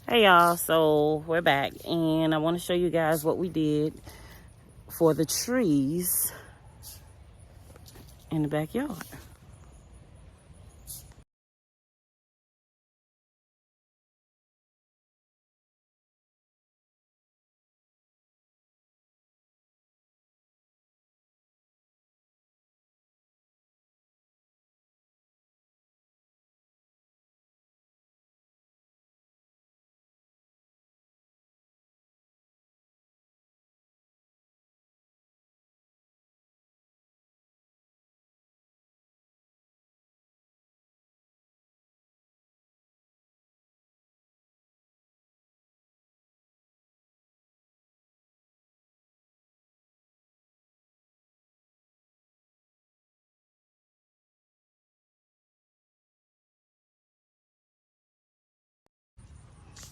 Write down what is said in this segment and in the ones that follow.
Hey y'all, so we're back and I want to show you guys what we did for the trees in the backyard.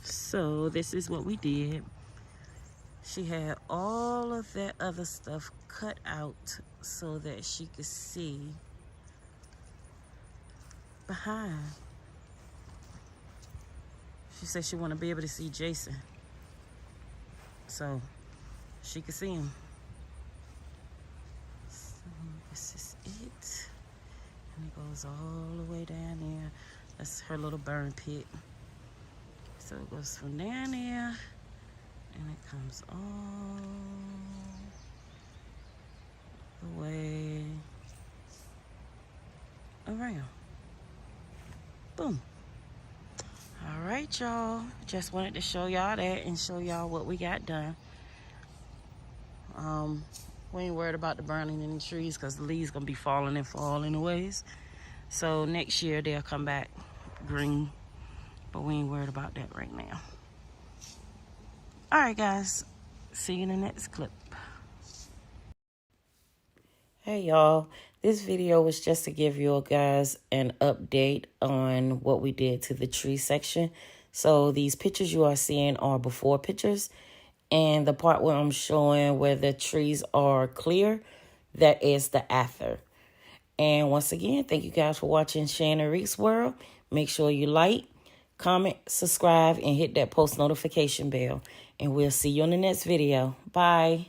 So this is what we did. She had all of that other stuff cut out so that she could see behind. She said she wanted to be able to see Jason, so she could see him. So this is it. And it goes all the way down there. That's her little burn pit. So it goes from down there and it comes all the way around. Boom. All right, y'all. Just wanted to show y'all that and show y'all what we got done. We ain't worried about the burning in the trees because the leaves gonna be falling and falling anyways. So next year they'll come back green, but we ain't worried about that right now. All right, guys. See you in the next clip. Hey, y'all. This video was just to give you guys an update on what we did to the tree section. So these pictures you are seeing are before pictures. And the part where I'm showing where the trees are clear, that is the after. And once again, thank you guys for watching Shannon Reeks World. Make sure you like, comment, subscribe, and hit that post notification bell. And we'll see you on the next video. Bye.